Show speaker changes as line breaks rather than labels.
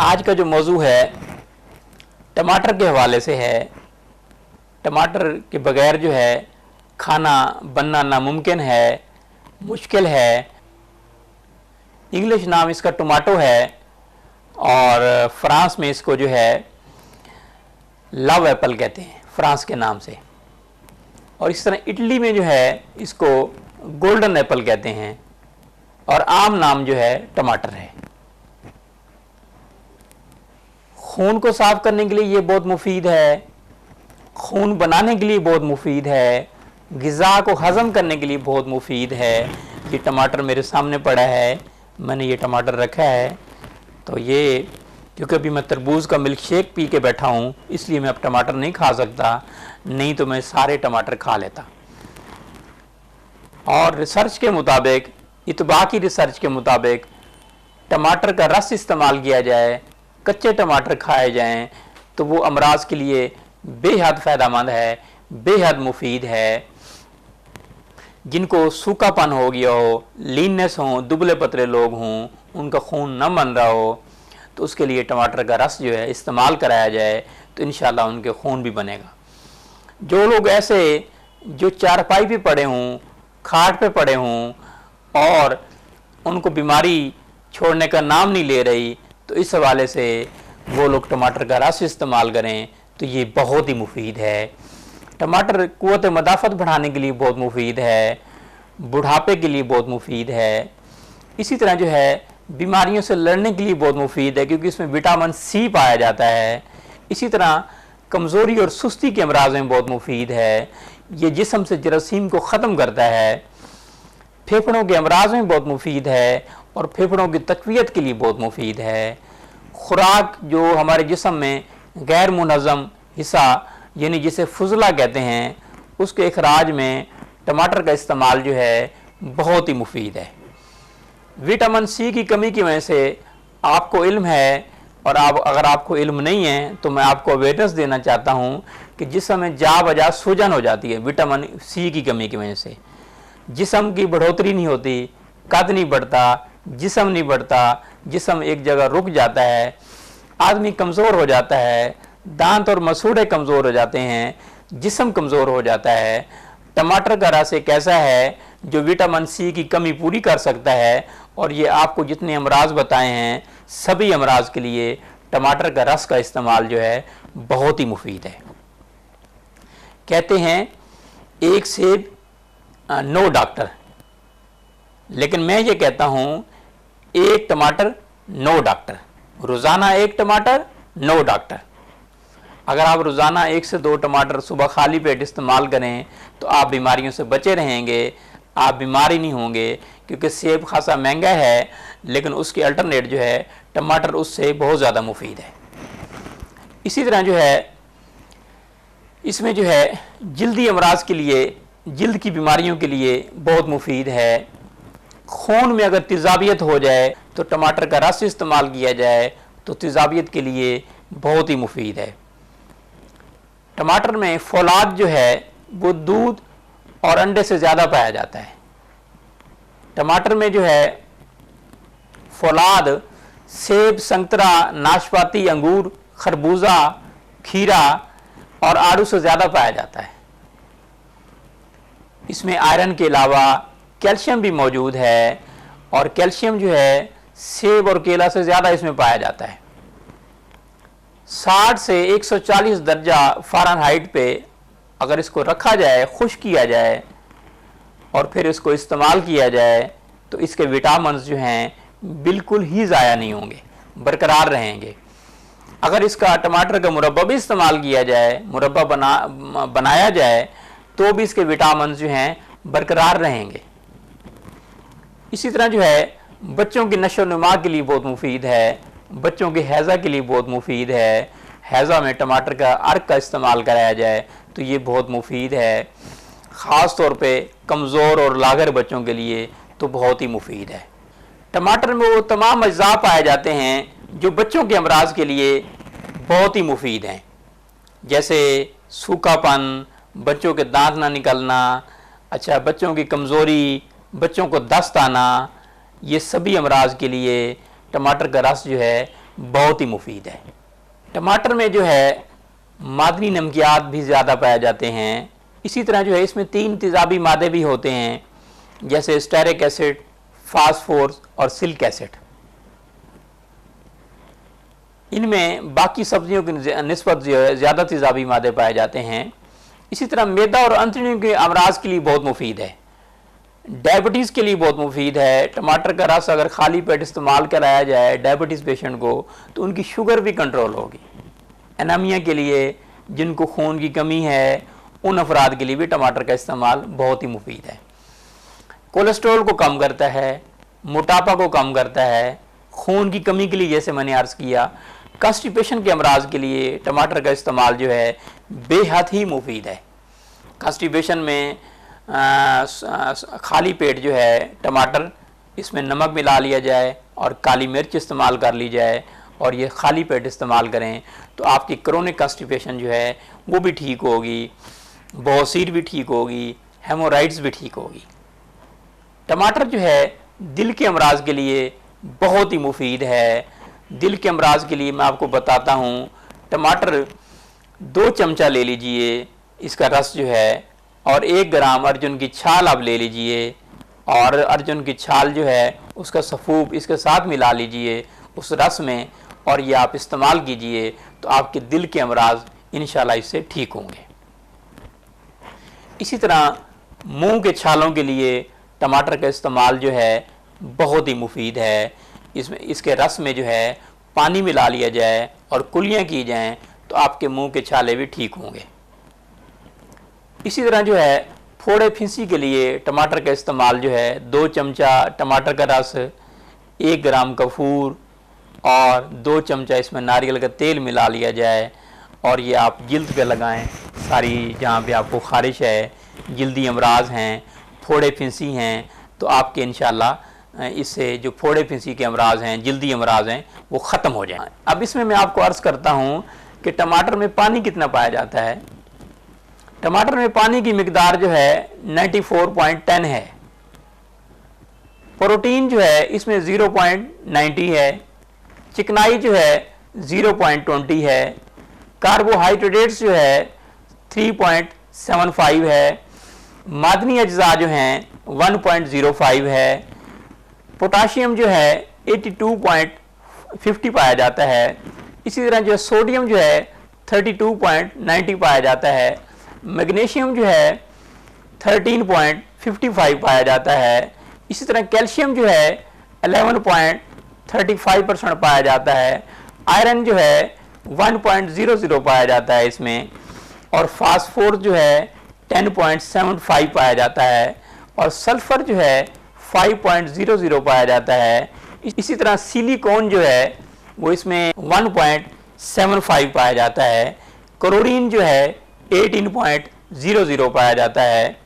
आज का जो मौजू है टमाटर के हवाले से है। टमाटर के बगैर जो है खाना बनना नामुमकिन है, मुश्किल है। इंग्लिश नाम इसका टमाटो है और फ्रांस में इसको जो है लव एप्पल कहते हैं फ्रांस के नाम से, और इस तरह इटली में जो है इसको गोल्डन एप्पल कहते हैं और आम नाम जो है टमाटर है। खून को साफ करने के लिए ये बहुत मुफीद है, खून बनाने के लिए बहुत मुफीद है, ग़िज़ा को हज़म करने के लिए बहुत मुफीद है। ये टमाटर मेरे सामने पड़ा है, मैंने ये टमाटर रखा है, तो ये क्योंकि अभी मैं तरबूज का मिल्क शेक पी के बैठा हूँ इसलिए मैं अब टमाटर नहीं खा सकता, नहीं तो मैं सारे टमाटर खा लेता। और रिसर्च के मुताबिक, इत्तबा की रिसर्च के मुताबिक टमाटर का रस इस्तेमाल किया जाए, कच्चे टमाटर खाए जाएं तो वो अमराज के लिए बेहद फ़ायदेमंद है, बेहद मुफीद है। जिनको सूखापन हो गया हो, लीननेस हो, दुबले पतले लोग हों, उनका खून न बन रहा हो, तो उसके लिए टमाटर का रस जो है इस्तेमाल कराया जाए तो इंशाल्लाह उनके खून भी बनेगा। जो लोग ऐसे जो चारपाई पे पड़े हों, खाट पे पड़े हों और उनको बीमारी छोड़ने का नाम नहीं ले रही, तो इस हवाले से वो लोग टमाटर का रस इस्तेमाल करें तो ये बहुत ही मुफीद है। टमाटर क़ुव्वत मदाफ़त बढ़ाने के लिए बहुत मुफीद है, बुढ़ापे के लिए बहुत मुफीद है। इसी तरह जो है बीमारियों से लड़ने के लिए बहुत मुफीद है क्योंकि इसमें विटामिन सी पाया जाता है। इसी तरह कमज़ोरी और सुस्ती के अमराज में बहुत मुफीद है। ये जिस्म से जरासीम को ख़त्म करता है। फेफड़ों के अमराज में बहुत मुफीद है और फेफड़ों की तक़वियत के लिए बहुत मुफीद है। खुराक जो हमारे जिस्म में गैर मुनज़्ज़म हिस्सा यानी जिसे फुजला कहते हैं, उसके इखराज में टमाटर का इस्तेमाल जो है बहुत ही मुफीद है। विटामिन सी की कमी की वजह से आपको इल्म है और अगर आपको इल्म नहीं है तो मैं आपको अवेयरनेस देना चाहता हूँ कि जिस्म में जा बजा सूजन हो जाती है विटामिन सी की कमी की वजह से। जिस्म की बढ़ोतरी नहीं होती, कद नहीं बढ़ता, जिस्म नहीं बढ़ता, जिस्म एक जगह रुक जाता है, आदमी कमज़ोर हो जाता है, दांत और मसूड़े कमज़ोर हो जाते हैं, जिस्म कमज़ोर हो जाता है। टमाटर का रस एक ऐसा है जो विटामिन सी की कमी पूरी कर सकता है और ये आपको जितने अमराज बताए हैं सभी अमराज के लिए टमाटर का रस का इस्तेमाल जो है बहुत ही मुफीद है। कहते हैं एक सेब 9 डॉक्टर, लेकिन मैं ये कहता हूँ एक टमाटर 9 डॉक्टर। रोज़ाना एक टमाटर 9 डॉक्टर। अगर आप रोज़ाना 1 से 2 टमाटर सुबह खाली पेट इस्तेमाल करें तो आप बीमारियों से बचे रहेंगे, आप बीमारी नहीं होंगे। क्योंकि सेब खासा महंगा है लेकिन उसके अल्टरनेट जो है टमाटर उससे बहुत ज़्यादा मुफीद है। इसी तरह जो है इसमें जो है जल्दी अमराज के लिए, जल्द की बीमारियों के लिए बहुत मुफीद है। खून में अगर तेज़ाबियत हो जाए तो टमाटर का रस इस्तेमाल किया जाए तो तेज़ाबियत के लिए बहुत ही मुफीद है। टमाटर में फौलाद जो है वो दूध और अंडे से ज़्यादा पाया जाता है। टमाटर में जो है फौलाद सेब, संतरा, नाशपाती, अंगूर, खरबूजा, खीरा और आड़ू से ज़्यादा पाया जाता है। इसमें आयरन के अलावा कैल्शियम भी मौजूद है और कैल्शियम जो है सेब और केला से ज़्यादा इसमें पाया जाता है। 60 से 140 दर्जा फ़ारेनहाइट पे अगर इसको रखा जाए, खुश्क किया जाए और फिर इसको इस्तेमाल किया जाए तो इसके विटामिन्स जो हैं बिल्कुल ही ज़ाया नहीं होंगे, बरकरार रहेंगे। अगर इसका टमाटर का मुरब्बा भी इस्तेमाल किया जाए, मुरब्बा बनाया जाए तो भी इसके विटामिन्स जो हैं बरकरार रहेंगे। इसी तरह जो है बच्चों की नशो नुमा के लिए बहुत मुफीद है, बच्चों के हैज़ा के लिए बहुत मुफीद है। हैज़ा में टमाटर का अर्क का इस्तेमाल कराया जाए तो ये बहुत मुफीद है। ख़ास तौर पे कमज़ोर और लागर बच्चों के लिए तो बहुत ही मुफीद है। टमाटर में वो तमाम अज्जा पाए जाते हैं जो बच्चों के अमराज के लिए बहुत ही मुफीद हैं, जैसे सूखापन, बच्चों के दांत ना निकलना, बच्चों की कमज़ोरी, बच्चों को दस्त आना, ये सभी अमराज के लिए टमाटर का रस जो है बहुत ही मुफीद है। टमाटर में जो है मादनी नमकियात भी ज़्यादा पाए जाते हैं। इसी तरह जो है इसमें 3 तेज़ाबी मादे भी होते हैं, जैसे स्टेरिक एसिड, फास्फोरस और सिल्क एसिड। इनमें बाकी सब्जियों की निस्बत जो है ज़्यादा तेज़ाबी मादे पाए जाते हैं। इसी तरह मैदा और अंतड़ियों के अमराज के लिए बहुत मुफीद है, डायबिटीज़ के लिए बहुत मुफीद है। टमाटर का रस अगर खाली पेट इस्तेमाल कराया जाए डायबिटीज़ पेशेंट को तो उनकी शुगर भी कंट्रोल होगी। एनीमिया के लिए, जिनको खून की कमी है, उन अफराद के लिए भी टमाटर का इस्तेमाल बहुत ही मुफीद है। कोलेस्ट्रॉल को कम करता है, मोटापा को कम करता है, खून की कमी के लिए जैसे मैंने अर्ज़ किया, कॉन्स्टिपेशन के अमराज के लिए टमाटर का इस्तेमाल जो है बेहद ही मुफीद है। कॉन्स्टिपेशन में खाली पेट जो है टमाटर, इसमें नमक मिला लिया जाए और काली मिर्च इस्तेमाल कर ली जाए और ये खाली पेट इस्तेमाल करें तो आपकी क्रोनिक कॉन्स्टिपेशन जो है वो भी ठीक होगी, बवासीर भी ठीक होगी, हेमोराइड्स भी ठीक होगी। टमाटर जो है दिल के अमराज के लिए बहुत ही मुफीद है। दिल के अमराज के लिए मैं आपको बताता हूँ, टमाटर 2 चमचा ले लीजिए इसका रस जो है, और 1 ग्राम अर्जुन की छाल आप ले लीजिए और अर्जुन की छाल जो है उसका सफूब इसके साथ मिला लीजिए उस रस में, और ये आप इस्तेमाल कीजिए तो आपके दिल के अमराज इंशाल्लाह इससे ठीक होंगे। इसी तरह मुंह के छालों के लिए टमाटर का इस्तेमाल जो है बहुत ही मुफीद है। इसमें इसके रस में जो है पानी मिला लिया जाए और कुलियाँ की जाएं तो आपके मुंह के छाले भी ठीक होंगे। इसी तरह जो है फोड़े फिंसी के लिए टमाटर का इस्तेमाल जो है 2 चमचा टमाटर का रस, 1 ग्राम कपूर और 2 चमचा इसमें नारियल का तेल मिला लिया जाए और ये आप जिल्द पे लगाएं। सारी जहाँ पे आपको खारिश है, जिल्दी अमराज हैं, फोड़े फिंसी हैं, तो आपके इंशाल्लाह इससे जो फोड़े फिंसी के अमराज हैं, जिल्दी अमराज हैं, वो ख़त्म हो जाएं। अब इसमें मैं आपको अर्ज़ करता हूँ कि टमाटर में पानी कितना पाया जाता है। टमाटर में पानी की मिकदार जो है 94.10 है। प्रोटीन जो है इसमें 0.90 है, चिकनाई जो है 0.20 है, कार्बोहाइड्रेट्स जो है 3.75 है, मादनी अज्जा जो हैं 1.05 है, पोटाशियम जो है 82.50 पाया जाता है। इसी तरह जो सोडियम जो है 32.90 पाया जाता है, मैग्नीशियम जो है 13.55 पाया जाता है। इसी तरह कैल्शियम जो है 11.35% पाया जाता है, आयरन जो है 1.00 पाया जाता है इसमें, और फास्फोरस जो है 10.75 पाया जाता है, और सल्फर जो है 5.00 पाया जाता है। इसी तरह सिलिकॉन जो है वो इसमें 1.75 पाया जाता है, क्लोरीन जो है 18.00 पाया जाता है,